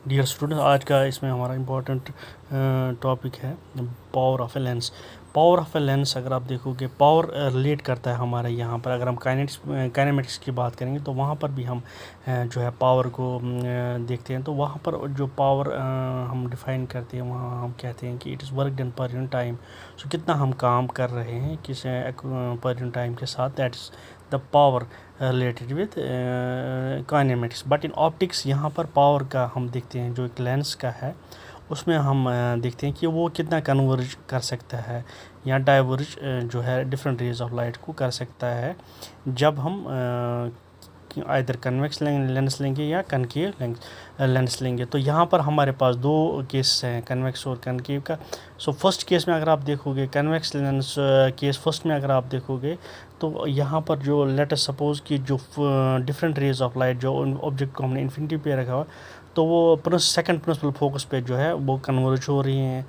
Dear students, آج کا اس میں ہمارا امپورٹنٹ ٹاپک ہے power of a lens. Power of a lens اگر آپ دیکھو گے، پاور ریلیٹ کرتا ہے ہمارے یہاں پر. اگر ہم کائنیمیٹکس کی بات کریں گے تو وہاں پر بھی ہم جو ہے پاور کو دیکھتے ہیں. تو وہاں پر جو پاور ہم ڈیفائن کرتے ہیں، وہاں ہم کہتے ہیں کہ it is work done per unit time. So کتنا ہم کام کر رہے ہیں کس پر یونٹ ٹائم کے ساتھ، that is the power related with kinematics. But in optics یہاں پر پاور کا ہم دیکھتے ہیں جو ایک لینس کا ہے، اس میں ہم دیکھتے ہیں کہ وہ کتنا کنورج کر سکتا ہے یا ڈائیورج جو ہے ڈفرینٹ ریز آف لائٹ کو کر سکتا ہے جب ہم ادھر کنویکس لینس لیں گے یا کنکیو لینس لیں گے. تو یہاں پر ہمارے پاس دو کیس ہیں، کنویکس اور کنکیو کا. سو فرسٹ کیس میں اگر آپ دیکھو گے، کنویکس لینس کیس فرسٹ میں اگر آپ دیکھو گے تو یہاں پر جو لیٹ اس سپوز کہ جو ڈفرینٹ ریز آف لائٹ جو آبجیکٹ کو ہم نے انفینٹی پہ رکھا ہوا، تو وہ سیکنڈ پرنسپل فوکس پہ جو ہے وہ کنورج ہو رہی ہیں.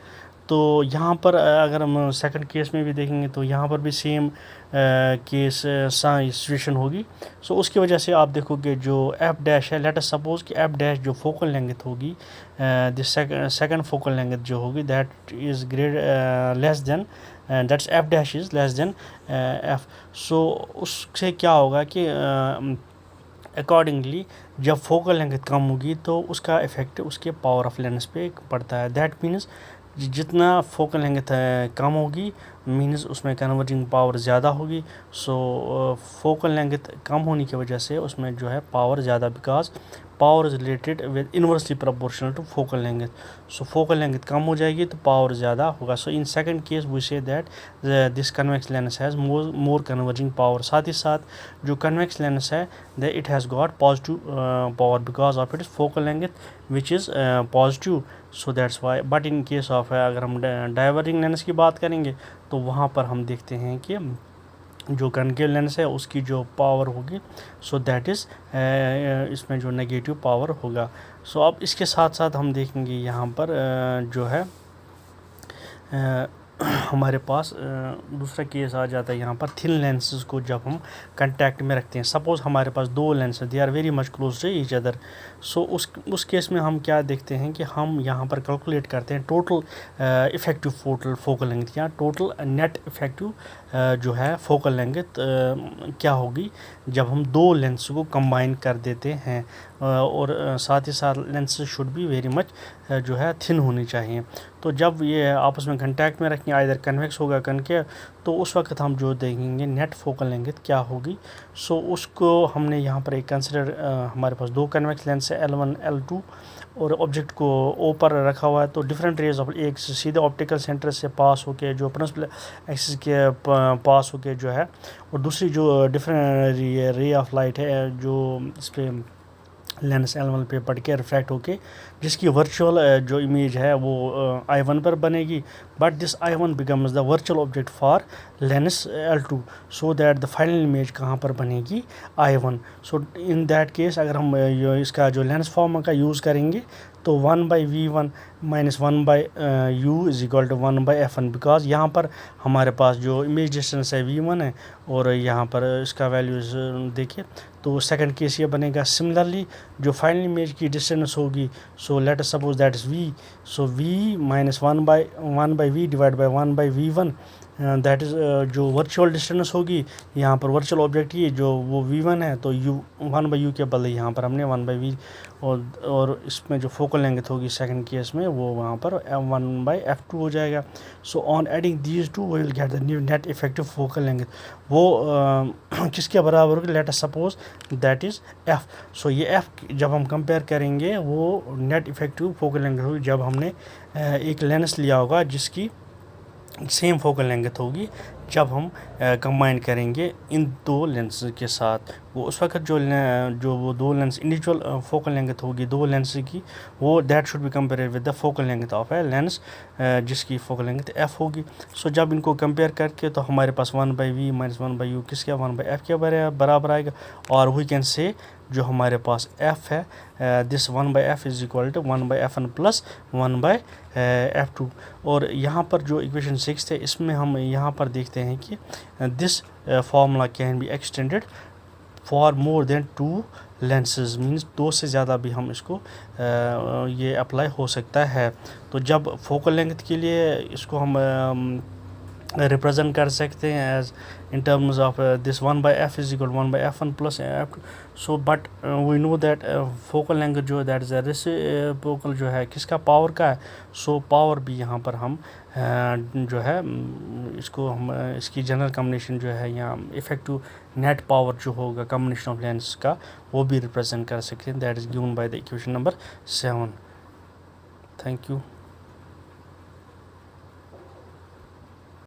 تو یہاں پر اگر ہم سیکنڈ کیس میں بھی دیکھیں گے تو یہاں پر بھی سیم کیس سچویشن ہوگی. سو اس کی وجہ سے آپ دیکھو گے جو ایف ڈیش ہے، لیٹ اس سپوز کہ ایف ڈیش جو فوکل لینگتھ ہوگی، دی سیکنڈ فوکل لینگتھ جو ہوگی that is less than that's F dash is less than F. So اس سے کیا ہوگا کہ اکارڈنگلی جب فوکل لینگتھ کم ہوگی تو اس کا افیکٹ اس کے پاور آف لینس پہ پڑتا ہے. دیٹ مینس جتنا فوکل لینگتھ کم ہوگی مینز اس میں کنورجنگ پاور زیادہ ہوگی. سو فوکل لینگتھ کم ہونے کی وجہ سے اس میں جو ہے پاور زیادہ، because power is related with inversely proportional to focal length. So focal length کم ہو جائے گی تو پاور زیادہ ہوگا. سو in second case we say that this convex lens has more converging power. ساتھ ہی ساتھ جو کنویکس لینس ہے it has got positive power because of its focal length which is positive. So that's why. But in case of اگر ہم diverging lens کی بات کریں گے تو وہاں پر ہم دیکھتے ہیں کہ جو کنکیو لینس ہے اس کی جو پاور ہوگی، سو دیٹ از اس میں جو نگیٹیو پاور ہوگا. سو اب اس کے ساتھ ساتھ ہم دیکھیں گے یہاں پر جو ہے ہمارے پاس دوسرا کیس آ جاتا ہے یہاں پر تھن لینسز کو جب ہم کنٹیکٹ میں رکھتے ہیں. سپوز ہمارے پاس دو لینس ہیں، they are very much close to each other. So اس کیس میں ہم کیا دیکھتے ہیں کہ ہم یہاں پر کیلکولیٹ کرتے ہیں ٹوٹل افیکٹو فوکل لینگتھ یا ٹوٹل نیٹ افیکٹو جو ہے فوکل لینگتھ کیا ہوگی جب ہم دو لینس کو کمبائن کر دیتے ہیں. اور ساتھ ہی ساتھ lenses should be very much جو ہے تھن ہونی چاہیے. تو جب یہ آپس میں کنٹیکٹ میں رکھیں، ادھر کنویکس ہوگا کنکیو، تو اس وقت ہم جو دیکھیں گے نیٹ فوکل لینگتھ کیا ہوگی. سو اس کو ہم نے یہاں پر ایک کنسیڈر، ہمارے پاس دو کنویکس لینس ہے L1 L2 اور آبجیکٹ کو اوپر رکھا ہوا ہے. تو ڈفرینٹ ریز آف ایک سیدھے آپٹیکل سینٹر سے پاس ہو کے جو پرنسپل ایکسس کے پاس ہو کے جو ہے، اور دوسری جو ڈفرینٹ رے آف لائٹ ہے جو اس پہ لینس L1 پہ پڑ کے ریفلیکٹ ہو کے، جس کی ورچوئل جو امیج ہے وہ I1 پر بنے گی. But this I1 becomes the virtual object for lens L2. So that the final image کہاں پر بنے گی؟ I1. So in that case اگر ہم اس کا جو لینس فارم کا یوز کریں گے تو 1/V1 - 1/U = 1/F1. بیکاز یہاں پر ہمارے پاس جو امیج ڈسٹینس ہے V1 ہے اور یہاں پر اس کا ویلیوز دیکھیں تو سیکنڈ کیس یہ بنے گا. سملرلی جو فائنل امیج کی ڈسٹینس ہوگی، so let us suppose that is V. So V - 1/V / 1/V1 that is جو ورچوئل ڈسٹینس ہوگی یہاں پر ورچوئل آبجیکٹ کی جو وہ V1 ہے، تو 1/U کے بدلے یہاں پر ہم نے 1/V، اور اس میں جو فوکل لینگتھ ہوگی سیکنڈ کیس میں وہ وہاں پر 1/F2 ہو جائے گا. So on adding these two we will get the new net effective focal length. وہ کس کے برابر ہوگی؟ Let us suppose that is F. So یہ F جب ہم کمپیئر کریں گے وہ نیٹ افیکٹو فوکل لینگتھ ہوگی جب ہم نے ایک لینس لیا ہوگا جس کی سیم فوکل لینگتھ ہوگی جب ہم کمبائن کریں گے ان دو لینس کے ساتھ. وہ اس وقت جو وہ دو لینس انڈیویجول فوکل لینگتھ ہوگی دو لینس کی، وہ that should be compare with the focal length of a lens جس کی فوکل لینگتھ F ہوگی. سو جب ان کو کمپیئر کر کے تو ہمارے پاس 1/V - 1/U کس کے 1/F کے برابر آئے گا. اور وی کین سے جو ہمارے پاس F ہے، دس 1/F = 1/F1 + 1/F2. اور یہاں پر جو ایکویشن 6 ہے اس میں ہم یہاں پر دیکھتے ہیں کہ this formula can be extended for more than 2 lenses means 2 سے زیادہ بھی ہم اس کو یہ اپلائی ہو سکتا ہے. تو جب فوکل لینگتھ کے لیے اس کو ہم ریپرزینٹ کر سکتے ہیں as in terms of this 1/f is equal 1/f1 plus f2. So but we know that focal length جو دیٹ از اے ریسیپروکل جو ہے کس کا پاور کا ہے. سو پاور بھی یہاں پر ہم جو ہے اس کو ہم اس کی جنرل کمبینیشن جو ہے یا افیکٹو نیٹ پاور جو ہوگا کمبینیشن آف لینس کا وہ بھی ریپرزینٹ کر سکتے ہیں. That is given by the equation number 7. Thank you.